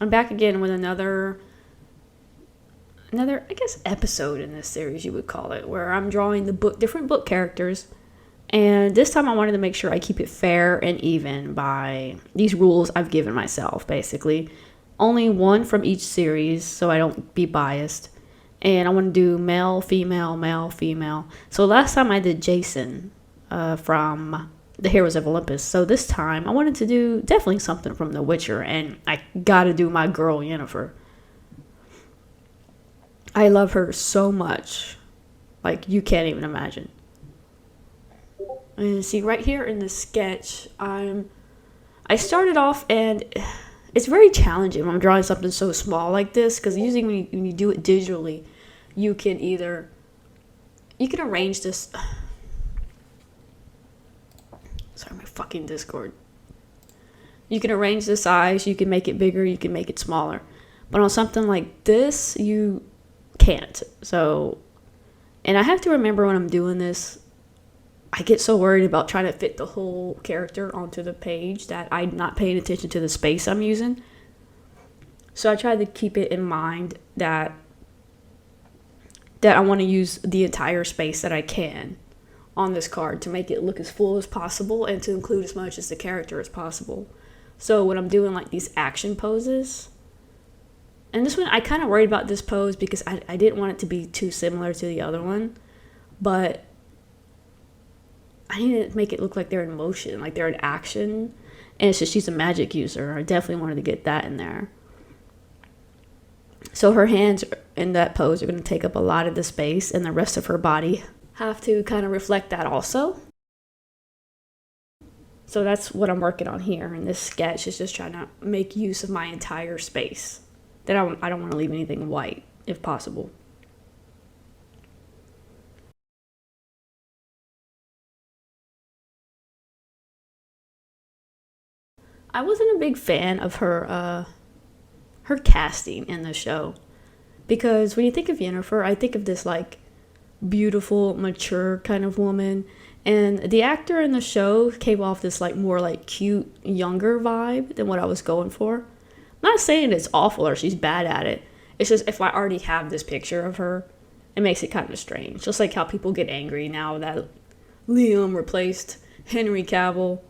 I'm back again with another I guess episode in this series you would call it, where I'm drawing the different book characters. And this time I wanted to make sure I keep it fair and even by these rules I've given myself, basically. Only one from each series so I don't be biased. And I want to do male, female, male, female. So last time I did Jason from the Heroes of Olympus. So this time I wanted to do definitely something from The Witcher, and I gotta do my girl Yennefer. I love her so much. Like, you can't even imagine. And see, right here in the sketch, I started off, and it's very challenging when I'm drawing something so small like this, because usually when you do it digitally, you can arrange this. Sorry, my fucking Discord. You can arrange the size, you can make it bigger, you can make it smaller. But on something like this, you can't. So, and I have to remember when I'm doing this, I get so worried about trying to fit the whole character onto the page that I'm not paying attention to the space I'm using. So I try to keep it in mind that I want to use the entire space that I can on this card to make it look as full as possible and to include as much as the character as possible. So when I'm doing like these action poses, and this one I kind of worried about this pose because I didn't want it to be too similar to the other one, but I need to make it look like they're in motion, like they're in action. And it's just she's a magic user. I definitely wanted to get that in there. So her hands in that pose are going to take up a lot of the space, and the rest of her body have to kind of reflect that also. So that's what I'm working on here in this sketch, is just trying to make use of my entire space. Then I don't want to leave anything white, if possible. I wasn't a big fan of her casting in the show, because when you think of Yennefer, I think of this like beautiful, mature kind of woman, and the actor in the show came off this like more like cute, younger vibe than what I was going for. I'm not saying it's awful or she's bad at it. It's just if I already have this picture of her, it makes it kind of strange. Just like how people get angry now that Liam replaced Henry Cavill.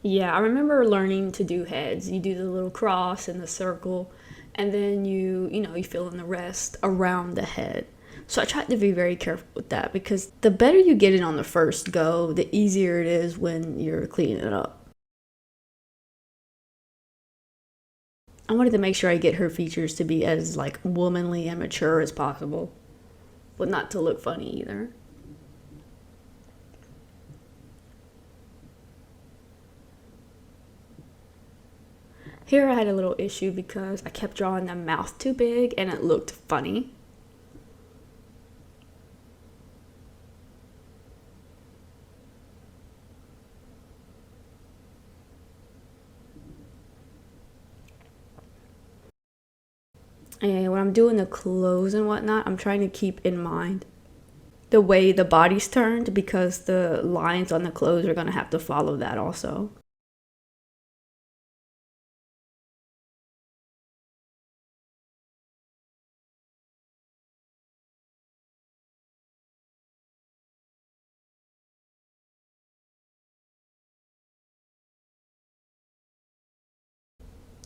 Yeah, I remember learning to do heads. You do the little cross and the circle, and then you fill in the rest around the head. So I tried to be very careful with that, because the better you get it on the first go, the easier it is when you're cleaning it up. I wanted to make sure I get her features to be as like womanly and mature as possible, but not to look funny either. Here I had a little issue because I kept drawing the mouth too big and it looked funny. And when I'm doing the clothes and whatnot, I'm trying to keep in mind the way the body's turned, because the lines on the clothes are going to have to follow that also.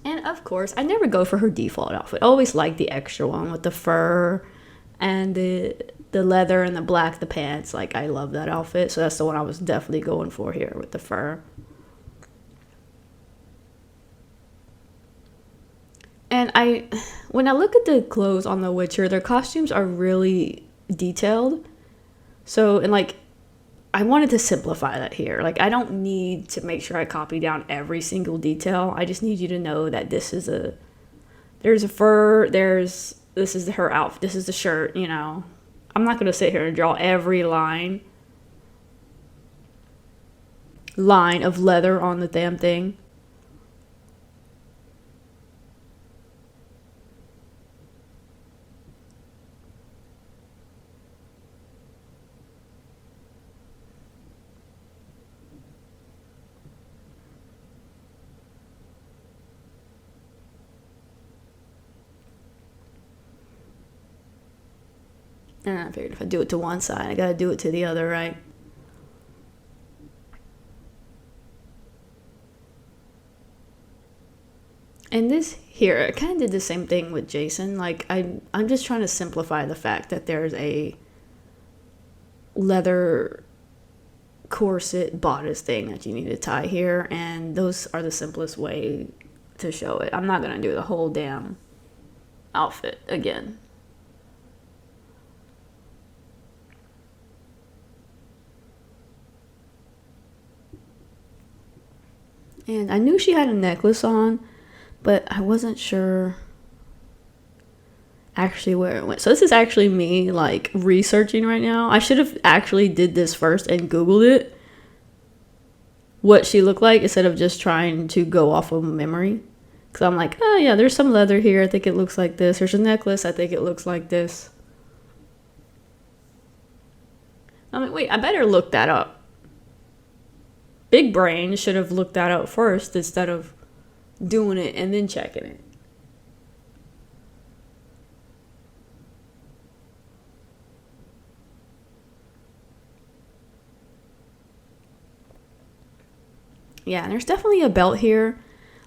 And of course, I never go for her default outfit. I always like the extra one with the fur and the leather and the black, the pants. Like, I love that outfit. So that's the one I was definitely going for here with the fur. And when I look at the clothes on The Witcher, their costumes are really detailed. So, and like, I wanted to simplify that here. Like, I don't need to make sure I copy down every single detail. I just need you to know that there's a fur, this is her outfit, this is the shirt. I'm not going to sit here and draw every line of leather on the damn thing. And I figured if I do it to one side, I gotta do it to the other, right? And this here, I kind of did the same thing with Jason. Like, I'm just trying to simplify the fact that there's a leather corset bodice thing that you need to tie here, and those are the simplest way to show it. I'm not gonna do the whole damn outfit again. And I knew she had a necklace on, but I wasn't sure actually where it went. So this is actually me like researching right now. I should have actually did this first and Googled it, what she looked like, instead of just trying to go off of memory. Because I'm like, oh yeah, there's some leather here. I think it looks like this. There's a necklace. I think it looks like this. I'm like, wait, I better look that up. Big brain should have looked that up first instead of doing it and then checking it. Yeah, and there's definitely a belt here,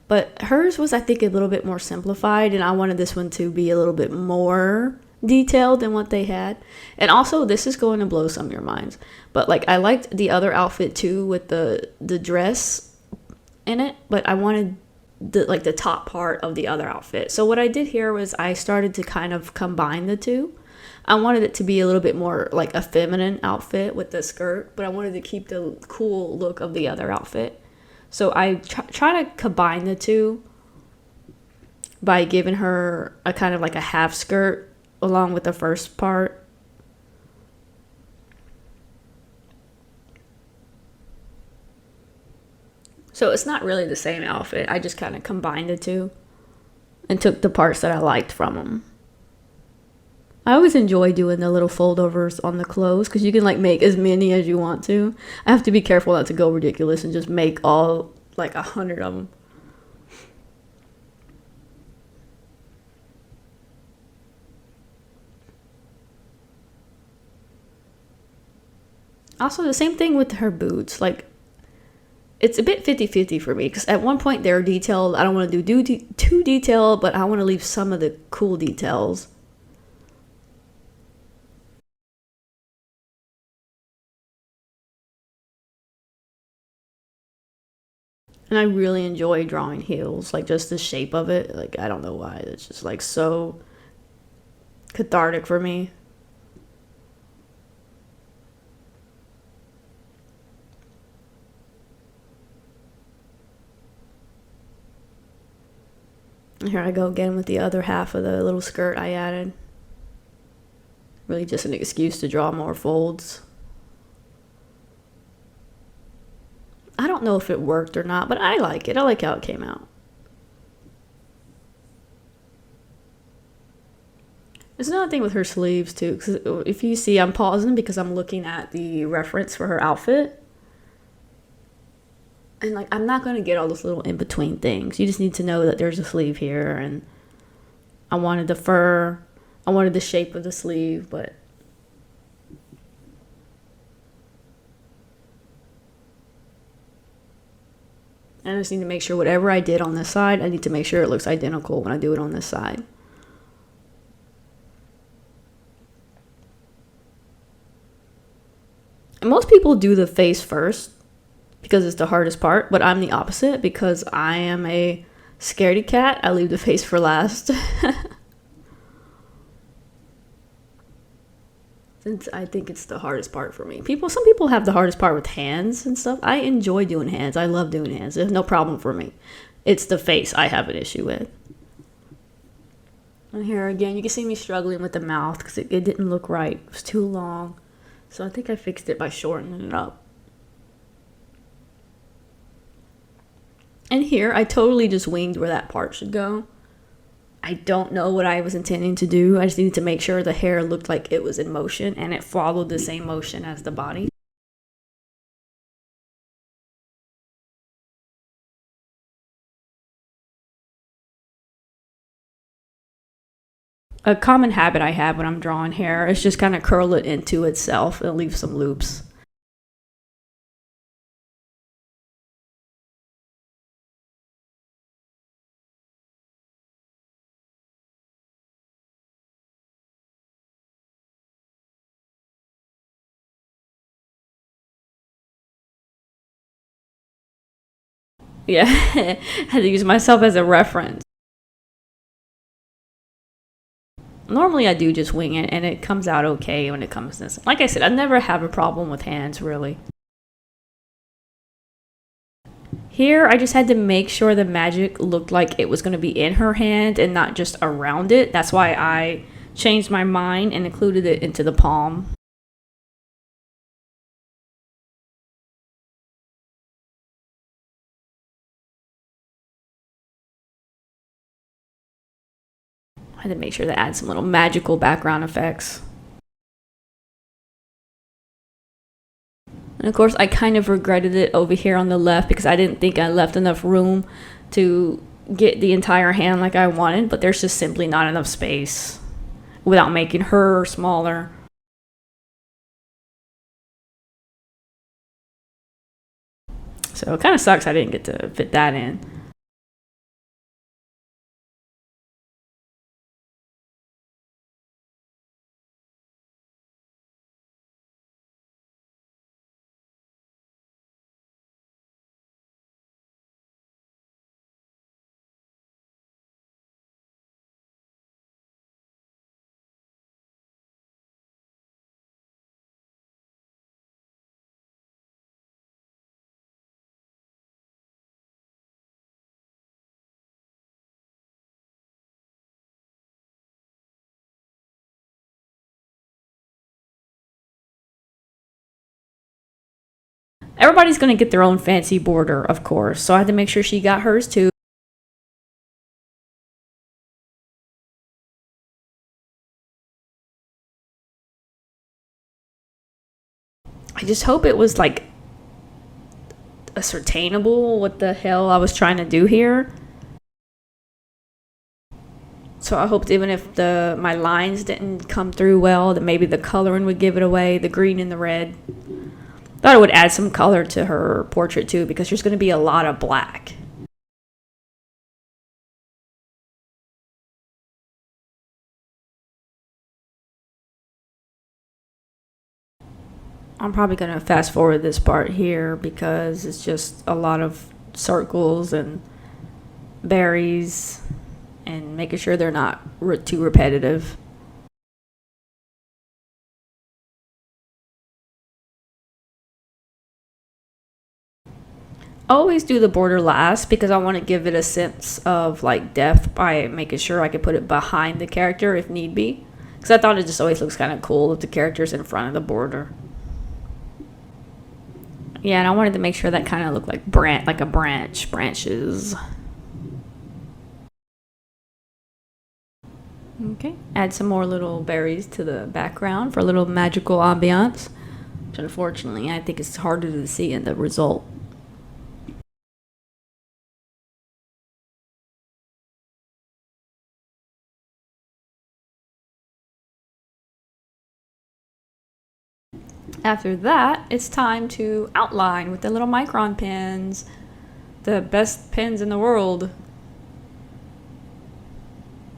but hers was, I think, a little bit more simplified, and I wanted this one to be a little bit more detailed than what they had. And also, this is going to blow some of your minds, but like I liked the other outfit too with the dress in it, but I wanted the top part of the other outfit. So what I did here was I started to kind of combine the two. I wanted it to be a little bit more like a feminine outfit with the skirt, but I wanted to keep the cool look of the other outfit. So I try to combine the two by giving her a kind of like a half skirt along with the first part. So it's not really the same outfit. I just kind of combined the two and took the parts that I liked from them. I always enjoy doing the little foldovers on the clothes because you can like make as many as you want to. I have to be careful not to go ridiculous and just make all like 100 of them. Also, the same thing with her boots. Like, it's a bit 50-50 for me because at one point they're detailed. I don't want to do too detailed, but I want to leave some of the cool details. And I really enjoy drawing heels, like just the shape of it. Like, I don't know why. It's just like so cathartic for me. And here I go again with the other half of the little skirt I added. Really just an excuse to draw more folds. I don't know if it worked or not, but I like it. I like how it came out. There's another thing with her sleeves too, because if you see, I'm pausing because I'm looking at the reference for her outfit. And like, I'm not going to get all those little in between things. You just need to know that there's a sleeve here, and I wanted the fur, I wanted the shape of the sleeve, but I just need to make sure whatever I did on this side, I need to make sure it looks identical when I do it on this side. And most people do the face first because it's the hardest part, but I'm the opposite because I am a scaredy cat. I leave the face for last. Since I think it's the hardest part for me. Some people have the hardest part with hands and stuff. I enjoy doing hands. I love doing hands. There's no problem for me. It's the face I have an issue with. And here again, you can see me struggling with the mouth because it didn't look right. It was too long. So I think I fixed it by shortening it up. And here, I totally just winged where that part should go. I don't know what I was intending to do. I just needed to make sure the hair looked like it was in motion and it followed the same motion as the body. A common habit I have when I'm drawing hair is just kind of curl it into itself and leave some loops. Yeah, I had to use myself as a reference. Normally I do just wing it and it comes out okay when it comes to this. Like I said, I never have a problem with hands really. Here I just had to make sure the magic looked like it was going to be in her hand and not just around it. That's why I changed my mind and included it into the palm. I had to make sure to add some little magical background effects. And of course, I kind of regretted it over here on the left because I didn't think I left enough room to get the entire hand like I wanted, but there's just simply not enough space without making her smaller. So it kind of sucks I didn't get to fit that in. Everybody's going to get their own fancy border, of course, so I had to make sure she got hers too. I just hope it was like ascertainable what the hell I was trying to do here. So I hoped even if my lines didn't come through well, that maybe the coloring would give it away, the green and the red. Thought it would add some color to her portrait too, because there's going to be a lot of black. I'm probably going to fast forward this part here because it's just a lot of circles and berries and making sure they're not too repetitive. I always do the border last because I want to give it a sense of like depth by making sure I can put it behind the character if need be. Because I thought it just always looks kind of cool if the character's in front of the border. Yeah, and I wanted to make sure that kind of looked like a branches. Okay, add some more little berries to the background for a little magical ambiance. Which unfortunately, I think it's harder to see in the result. After that, it's time to outline with the little micron pens. The best pens in the world.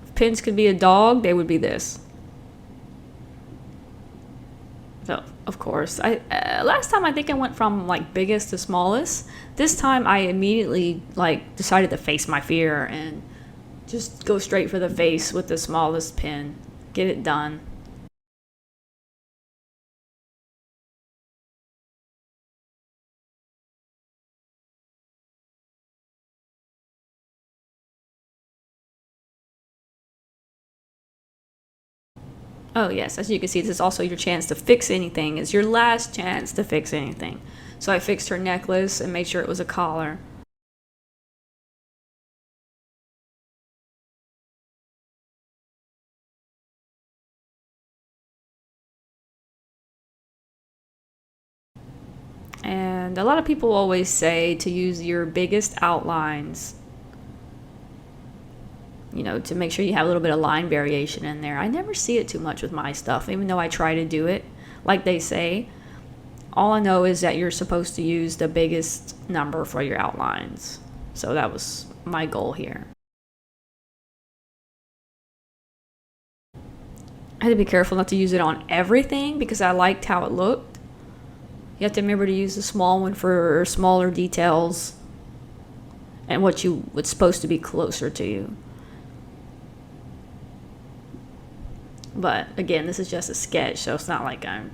If pens could be a dog, they would be this. So, of course, last time I think I went from like biggest to smallest. This time I immediately like decided to face my fear and just go straight for the face with the smallest pen. Get it done. Oh yes, as you can see, this is also your chance to fix anything. It's your last chance to fix anything. So I fixed her necklace and made sure it was a collar. And a lot of people always say to use your biggest outlines. to make sure you have a little bit of line variation in there. I never see it too much with my stuff, even though I try to do it like they say. All I know is that you're supposed to use the biggest number for your outlines. So that was my goal here. I had to be careful not to use it on everything because I liked how it looked. You have to remember to use the small one for smaller details and what's supposed to be closer to you. But again, this is just a sketch, so it's not like I'm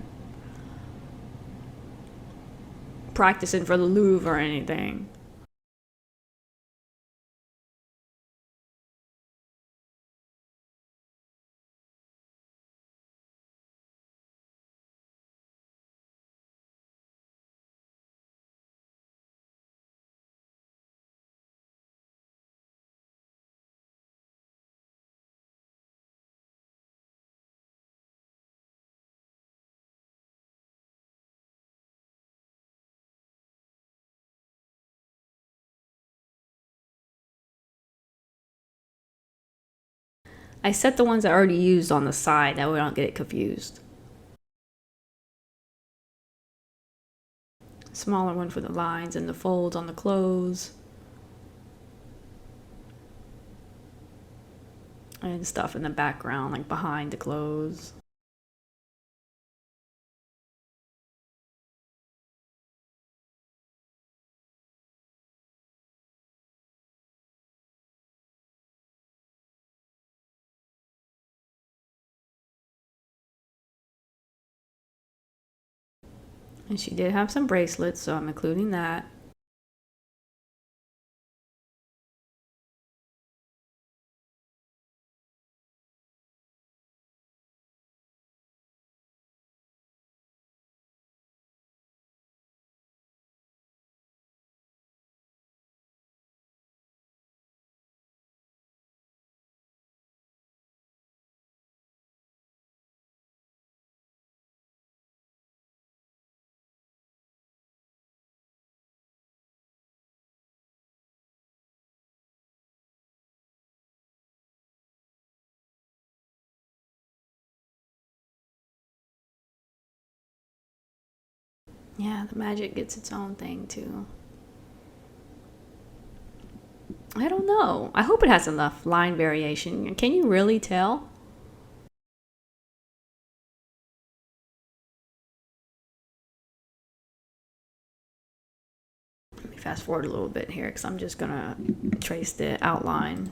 practicing for the Louvre or anything. I set the ones I already used on the side, that way I don't get it confused. Smaller one for the lines and the folds on the clothes. And stuff in the background, like behind the clothes. And she did have some bracelets, so I'm including that. Yeah, the magic gets its own thing too. I don't know. I hope it has enough line variation. Can you really tell? Let me fast forward a little bit here because I'm just gonna trace the outline.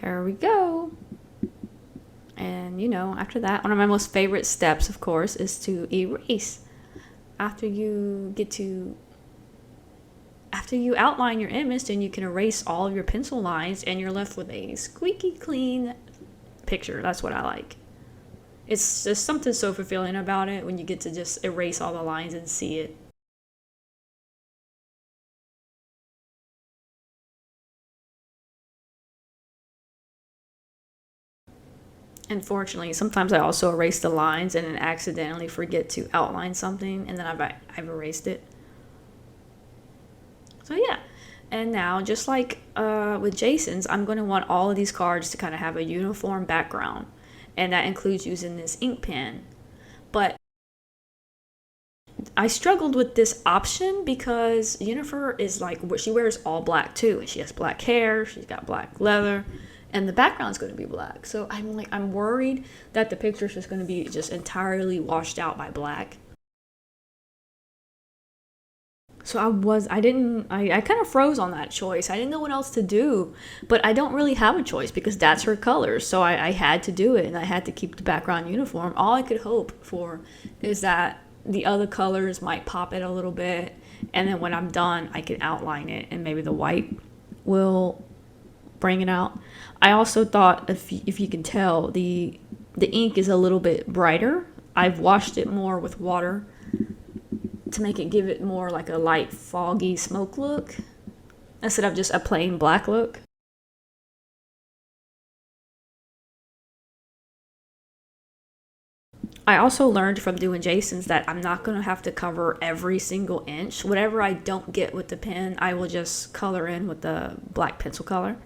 There we go. And after that, one of my most favorite steps, of course, is to erase. After you outline your image, then you can erase all of your pencil lines and you're left with a squeaky clean picture. That's what I like. It's just something so fulfilling about it when you get to just erase all the lines and see it. Unfortunately, sometimes I also erase the lines and then accidentally forget to outline something, and then I've erased it. So yeah, and now just like with Jason's, I'm going to want all of these cards to kind of have a uniform background, and that includes using this ink pen. But I struggled with this option because Yennefer is like, she wears all black too, and she has black hair, she's got black leather, and the background's going to be black. So I'm worried that the picture's just going to be just entirely washed out by black. So I kind of froze on that choice. I didn't know what else to do, but I don't really have a choice because that's her color. So I had to do it, and I had to keep the background uniform. All I could hope for is that the other colors might pop it a little bit, and then when I'm done, I can outline it, and maybe the white will bring it out. I also thought, if you can tell, the ink is a little bit brighter. I've washed it more with water to make it give it more like a light foggy smoke look instead of just a plain black look. I also learned from doing Jason's that I'm not going to have to cover every single inch. Whatever I don't get with the pen, I will just color in with the black pencil color.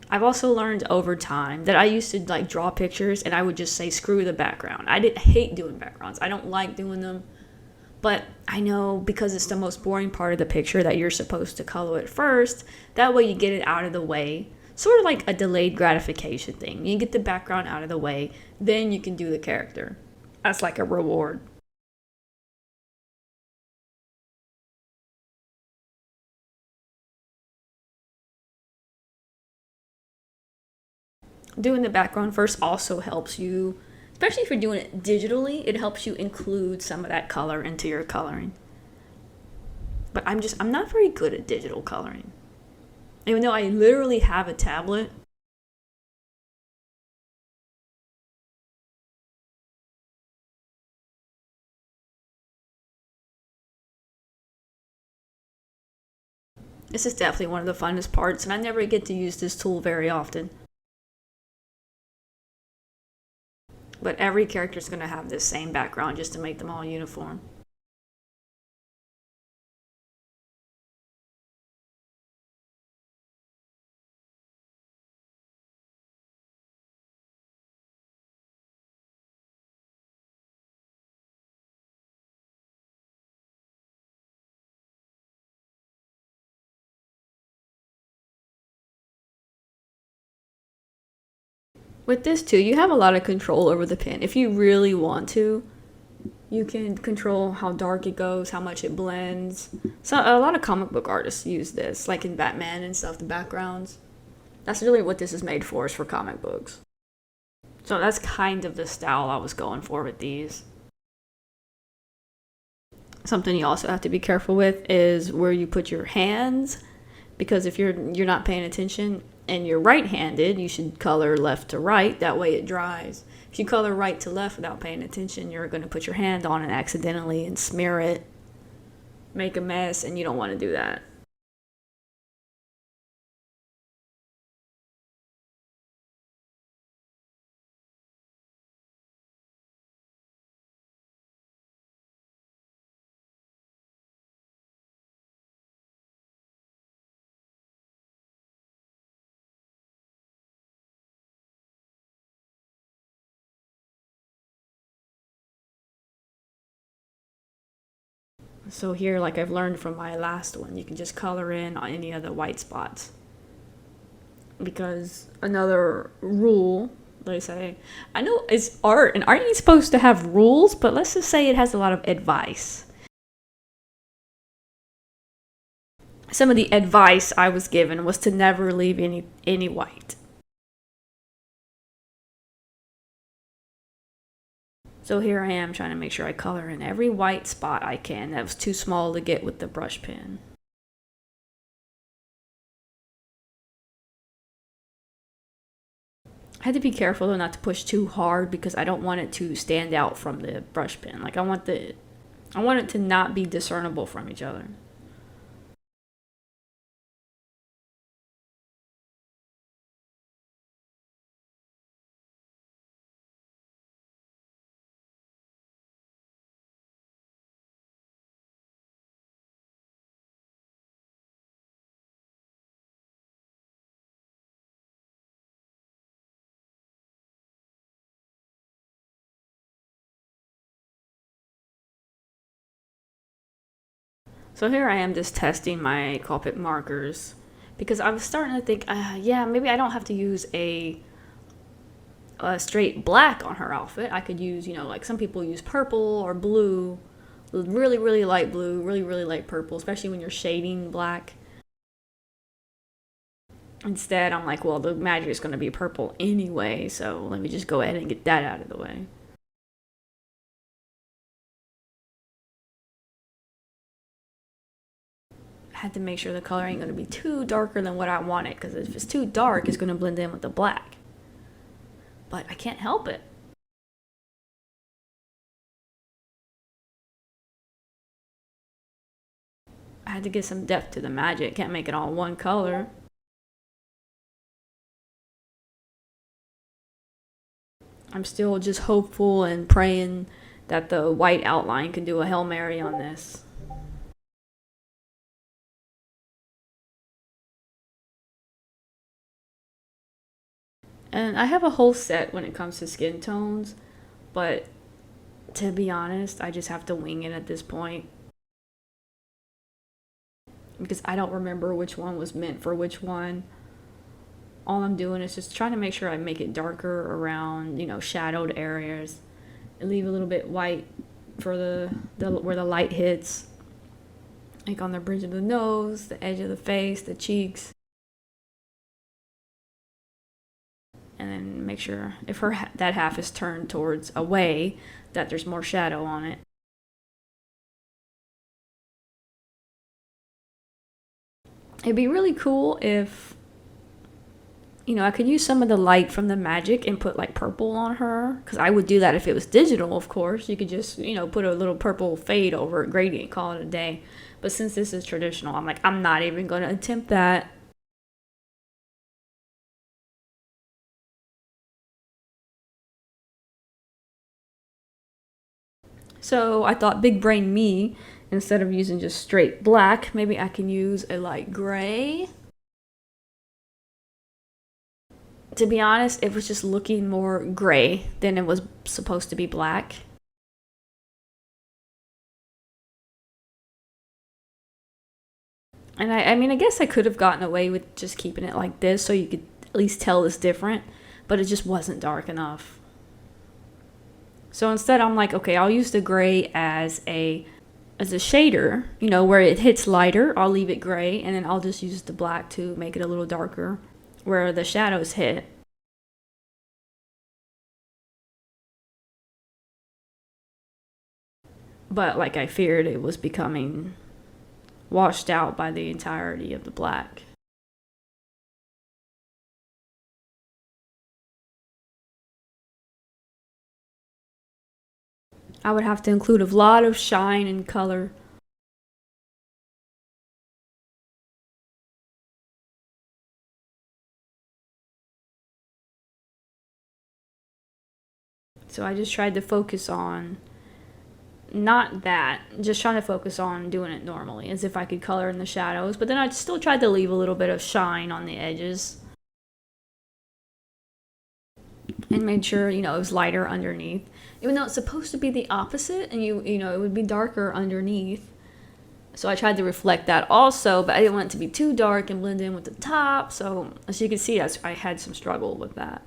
I've also learned over time that I used to like draw pictures and I would just say screw the background. I didn't hate doing backgrounds. I don't like doing them, but I know because it's the most boring part of the picture that you're supposed to color it first. That way you get it out of the way. Sort of like a delayed gratification thing. You get the background out of the way, then you can do the character. That's like a reward. Doing the background first also helps you, especially if you're doing it digitally, it helps you include some of that color into your coloring. But I'm not very good at digital coloring. Even though I literally have a tablet, this is definitely one of the funnest parts, and I never get to use this tool very often. But every character is going to have this same background just to make them all uniform. With this too, you have a lot of control over the pen. If you really want to, you can control how dark it goes, how much it blends. So a lot of comic book artists use this, like in Batman and stuff, the backgrounds. That's really what this is made for, is for comic books. So that's kind of the style I was going for with these. Something you also have to be careful with is where you put your hands, because if you're not paying attention and you're right-handed, you should color left to right. That way it dries. If you color right to left without paying attention, you're going to put your hand on it accidentally and smear it, make a mess, and you don't want to do that. So here, like I've learned from my last one, you can just color in on any of the white spots. Because another rule, they say, I know it's art, and art ain't supposed to have rules, but let's just say it has a lot of advice. Some of the advice I was given was to never leave any white. So here I am trying to make sure I color in every white spot I can. That was too small to get with the brush pen. I had to be careful though not to push too hard because I don't want it to stand out from the brush pen. Like I want it to not be discernible from each other. So here I am just testing my Copic markers because I was starting to think, yeah, maybe I don't have to use a straight black on her outfit. I could use, like some people use purple or blue, really, really light blue, really, really light purple, especially when you're shading black. Instead, I'm like, well, the magic is going to be purple anyway, so let me just go ahead and get that out of the way. I had to make sure the color ain't going to be too darker than what I wanted, because if it's too dark, it's going to blend in with the black. But I can't help it. I had to get some depth to the magic. Can't make it all one color. I'm still just hopeful and praying that the white outline can do a Hail Mary on this. And I have a whole set when it comes to skin tones, but to be honest, I just have to wing it at this point. Because I don't remember which one was meant for which one. All I'm doing is just trying to make sure I make it darker around, shadowed areas. And leave a little bit white for the where the light hits. Like on the bridge of the nose, the edge of the face, the cheeks. And then make sure if that half is turned towards away, that there's more shadow on it. It'd be really cool if, I could use some of the light from the magic and put like purple on her. Because I would do that if it was digital, of course. You could just, put a little purple fade over it, gradient, call it a day. But since this is traditional, I'm like, I'm not even going to attempt that. So I thought big brain me, instead of using just straight black, maybe I can use a light gray. To be honest, it was just looking more gray than it was supposed to be black. And I mean, I guess I could have gotten away with just keeping it like this so you could at least tell it's different, but it just wasn't dark enough. So instead, I'm like, okay, I'll use the gray as a shader, where it hits lighter. I'll leave it gray, and then I'll just use the black to make it a little darker where the shadows hit. But like I feared, it was becoming washed out by the entirety of the black. I would have to include a lot of shine and color. So I just tried to focus on not that, just trying to focus on doing it normally, as if I could color in the shadows, but then I still tried to leave a little bit of shine on the edges. And made sure, it was lighter underneath. Even though it's supposed to be the opposite, and it would be darker underneath. So I tried to reflect that also, but I didn't want it to be too dark and blend in with the top. So as you can see, I had some struggle with that.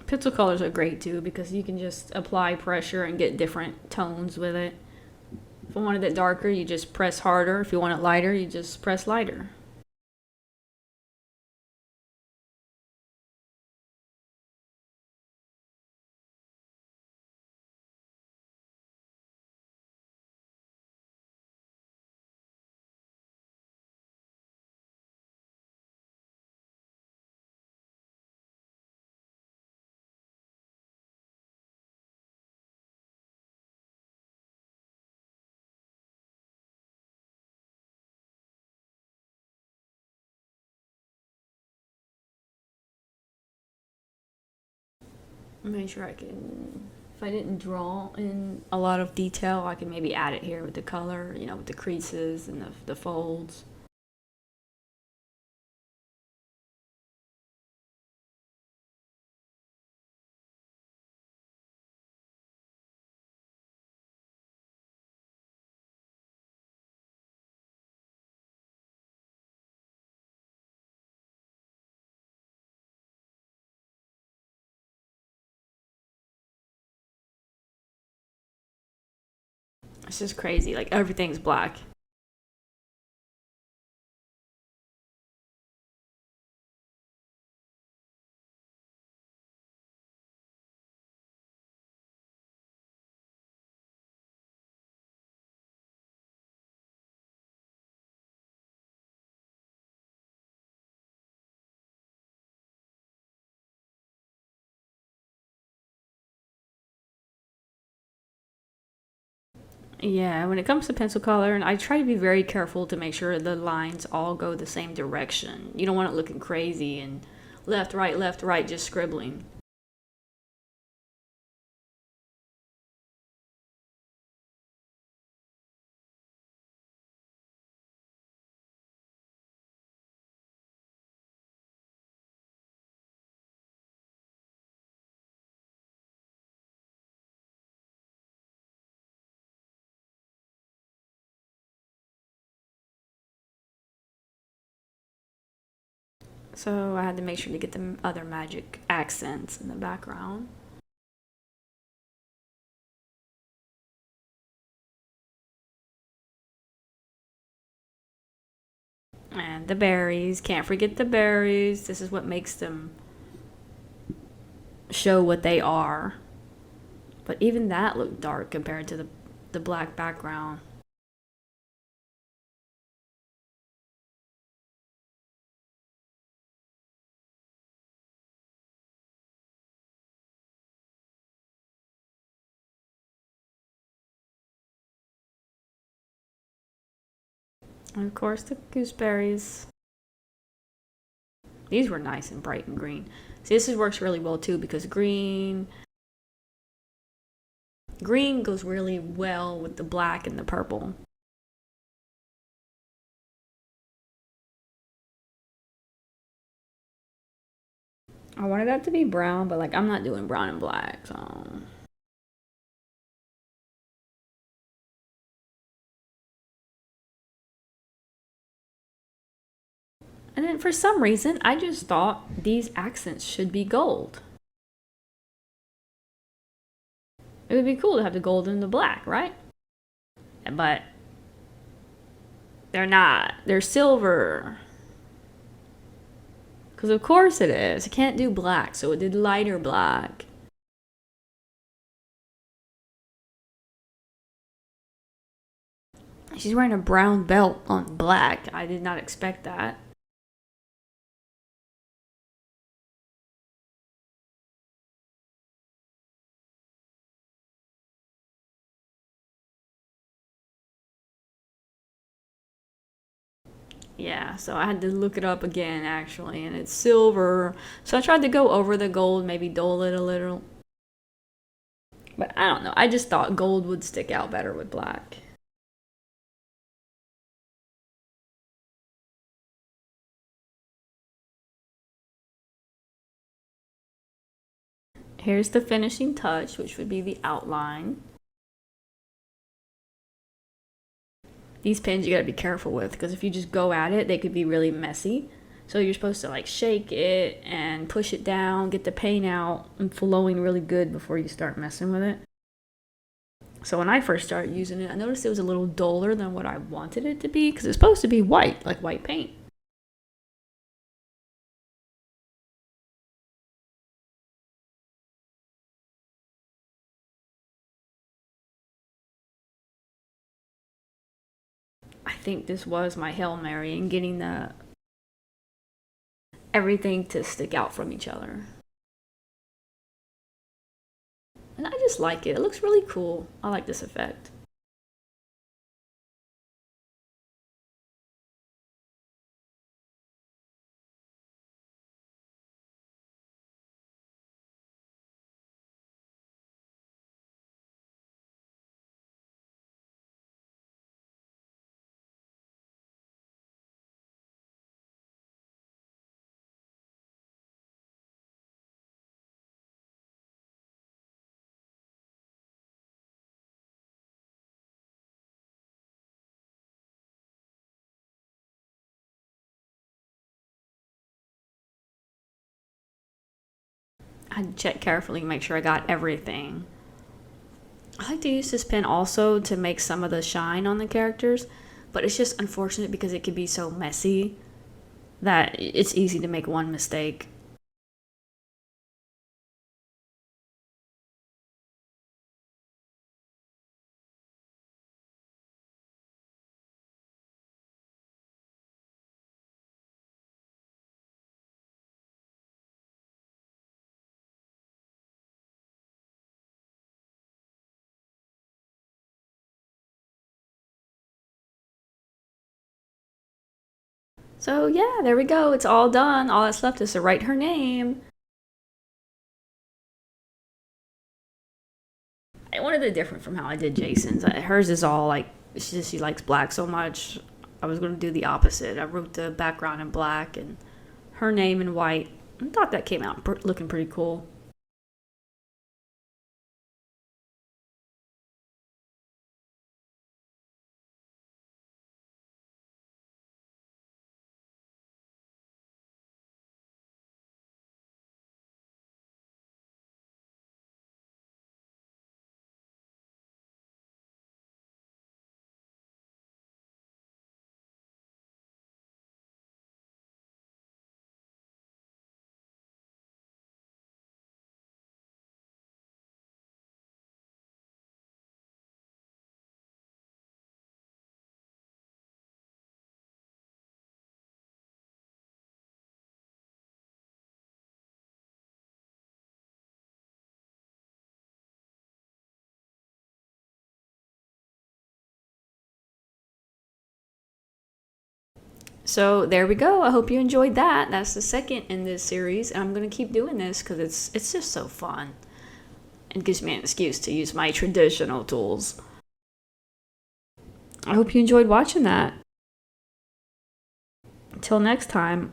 Pencil colors are great too because you can just apply pressure and get different tones with it. If I wanted it darker, you just press harder. If you want it lighter, you just press lighter. Make sure I can, if I didn't draw in a lot of detail, I can maybe add it here with the color, with the creases and the folds. It's just crazy. Like everything's black. Yeah, when it comes to pencil color, and I try to be very careful to make sure the lines all go the same direction. You don't want it looking crazy and left, right, just scribbling. So I had to make sure to get the other magic accents in the background. And the berries, can't forget the berries. This is what makes them show what they are. But even that looked dark compared to the black background. And of course, the gooseberries. These were nice and bright and green. See, this works really well too because green goes really well with the black and the purple. I wanted that to be brown, but like I'm not doing brown and black, so. And then for some reason, I just thought these accents should be gold. It would be cool to have the gold and the black, right? But they're not. They're silver. Because of course it is. I can't do black, so it did lighter black. She's wearing a brown belt on black. I did not expect that. Yeah, so I had to look it up again actually, and it's silver. So I tried to go over the gold, maybe dull it a little. But I don't know. I just thought gold would stick out better with black. Here's the finishing touch, which would be the outline. These pens you gotta be careful with because if you just go at it, they could be really messy. So you're supposed to like shake it and push it down, get the paint out and flowing really good before you start messing with it. So when I first started using it, I noticed it was a little duller than what I wanted it to be because it's supposed to be white, like white paint. I think this was my Hail Mary in getting the everything to stick out from each other. And I just like it. It looks really cool. I like this effect. I check carefully, make sure I got everything. I like to use this pen also to make some of the shine on the characters, but it's just unfortunate because it can be so messy that it's easy to make one mistake. So yeah, there we go. It's all done. All that's left is to write her name. I wanted it different from how I did Jason's. Hers is all like she likes black so much. I was going to do the opposite. I wrote the background in black and her name in white. I thought that came out looking pretty cool. So there we go. I hope you enjoyed that. That's the second in this series, and I'm gonna keep doing this because it's just so fun. It gives me an excuse to use my traditional tools. I hope you enjoyed watching that. Until next time.